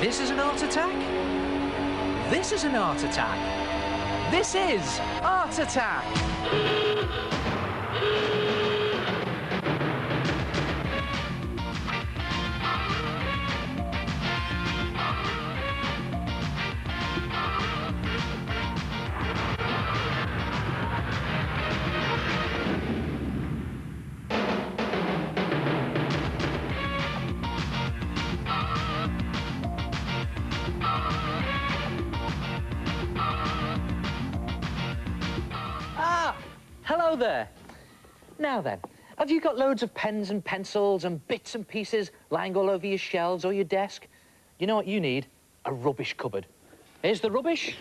This is an art attack. This is an art attack. This is Art Attack. Hello there. Now then, have you got loads of pens and pencils and bits and pieces lying all over your shelves or your desk? You know what you need? A rubbish cupboard. Here's the rubbish.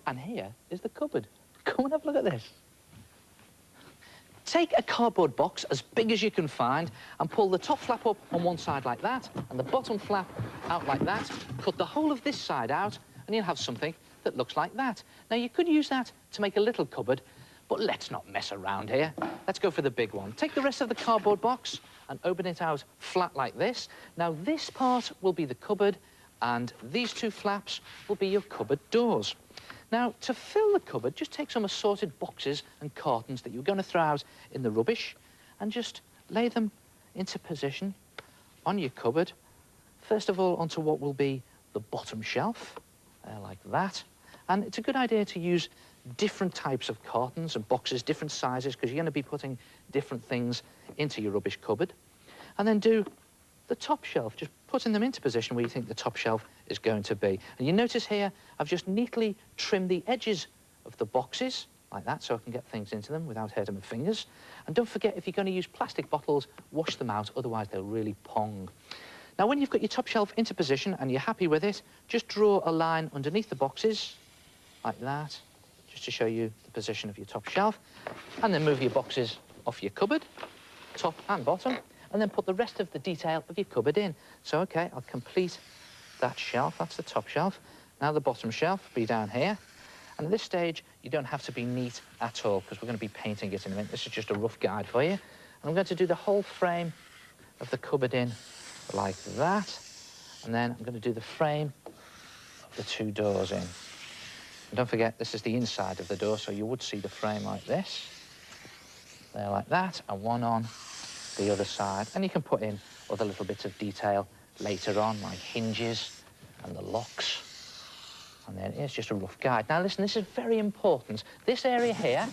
And here is the cupboard. Come and have a look at this. Take a cardboard box as big as you can find and pull the top flap up on one side like that and the bottom flap out like that. Cut the whole of this side out and you'll have something that looks like that. Now, you could use that to make a little cupboard, but let's not mess around here. Let's go for the big one. Take the rest of the cardboard box and open it out flat like this. Now, this part will be the cupboard, and these two flaps will be your cupboard doors. Now, to fill the cupboard, just take some assorted boxes and cartons that you're going to throw out in the rubbish and just lay them into position on your cupboard. First of all, onto what will be the bottom shelf, like that. And it's a good idea to use different types of cartons and boxes, different sizes, because you're going to be putting different things into your rubbish cupboard. And then do the top shelf, just putting them into position where you think the top shelf is going to be. And you notice here, I've just neatly trimmed the edges of the boxes, like that, so I can get things into them without hurting my fingers. And don't forget, if you're going to use plastic bottles, wash them out, otherwise they'll really pong. Now, when you've got your top shelf into position and you're happy with it, just draw a line underneath the boxes, like that, just to show you the position of your top shelf, and then move your boxes off your cupboard, top and bottom, and then put the rest of the detail of your cupboard in. So, OK, I'll complete that shelf. That's the top shelf. Now the bottom shelf will be down here. And at this stage, you don't have to be neat at all, because we're going to be painting it in a minute. This is just a rough guide for you. And I'm going to do the whole frame of the cupboard in like that. And then I'm going to do the frame of the two doors in. And don't forget, this is the inside of the door, so you would see the frame like this. There, like that, and one on the other side. And you can put in other little bits of detail later on, like hinges and the locks. And then here's just a rough guide. Now, listen, this is very important. This area here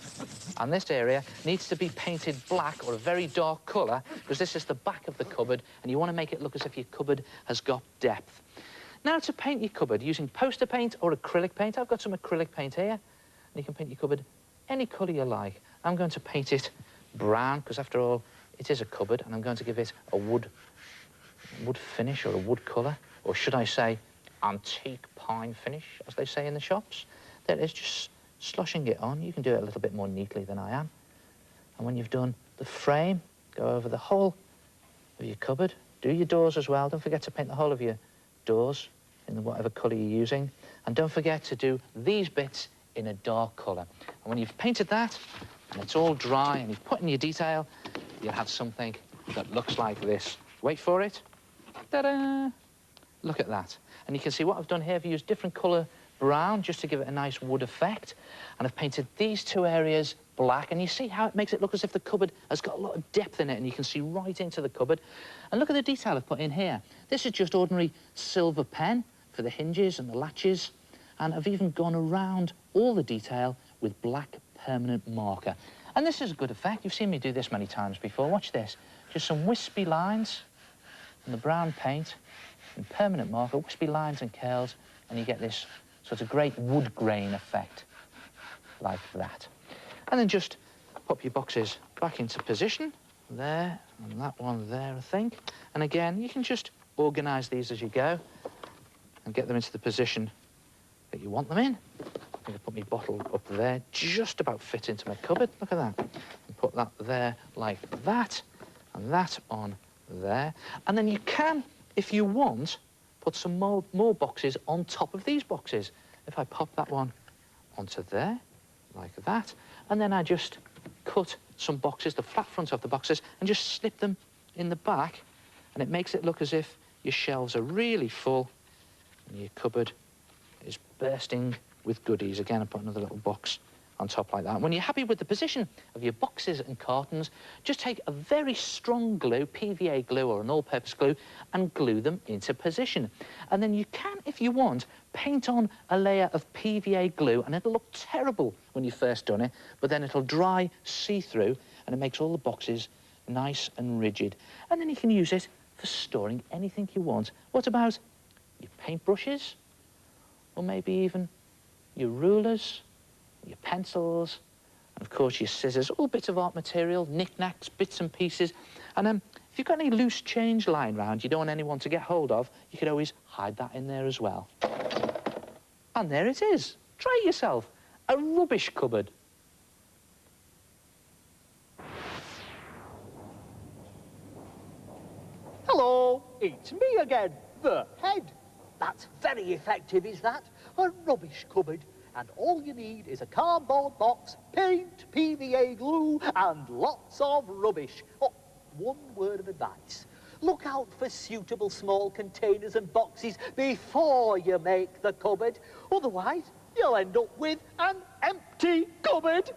and this area needs to be painted black or a very dark colour, because this is the back of the cupboard, and you want to make it look as if your cupboard has got depth. Now, to paint your cupboard using poster paint or acrylic paint, I've got some acrylic paint here, and you can paint your cupboard any colour you like. I'm going to paint it brown, because after all, it is a cupboard, and I'm going to give it a wood finish or a wood colour, or should I say antique pine finish, as they say in the shops. There it is, just sloshing it on. You can do it a little bit more neatly than I am. And when you've done the frame, go over the whole of your cupboard. Do your doors as well. Don't forget to paint the whole of your doors in whatever colour you're using. And don't forget to do these bits in a dark colour. And when you've painted that, and it's all dry, and you've put in your detail, you'll have something that looks like this. Wait for it. Ta-da! Look at that. And you can see what I've done here. I've used different colour brown just to give it a nice wood effect. And I've painted these two areas black. And you see how it makes it look as if the cupboard has got a lot of depth in it, and you can see right into the cupboard. And look at the detail I've put in here. This is just ordinary silver pen for the hinges and the latches. And I've even gone around all the detail with black permanent marker. And this is a good effect. You've seen me do this many times before. Watch this. Just some wispy lines from the brown paint and permanent marker, wispy lines and curls, and you get this sort of great wood grain effect, like that. And then just pop your boxes back into position, there, and that one there, I think. And again, you can just organise these as you go and get them into the position that you want them in. I'm going to put my bottle up there, just about fit into my cupboard. Look at that. And put that there like that, and that on there. And then you can, if you want, put some more boxes on top of these boxes. If I pop that one onto there, like that, and then I just cut some boxes, the flat front of the boxes, and just slip them in the back, and it makes it look as if your shelves are really full and your cupboard is bursting with goodies. Again, I put another little box on top like that. When you're happy with the position of your boxes and cartons, just take a very strong glue, PVA glue or an all-purpose glue, and glue them into position. And then you can, if you want, paint on a layer of PVA glue, and it'll look terrible when you've first done it, but then it'll dry see-through, and it makes all the boxes nice and rigid. And then you can use it for storing anything you want. What about your paintbrushes? Or maybe even your rulers, your pencils, and of course your scissors, all bits of art material, knickknacks, bits and pieces. And if you've got any loose change lying around you don't want anyone to get hold of, you could always hide that in there as well. And there it is. Try it yourself. A rubbish cupboard. Hello, it's me again, the head. That's very effective, is that? A rubbish cupboard. And all you need is a cardboard box, paint, PVA glue, and lots of rubbish. Oh, one word of advice. Look out for suitable small containers and boxes before you make the cupboard. Otherwise, you'll end up with an empty cupboard.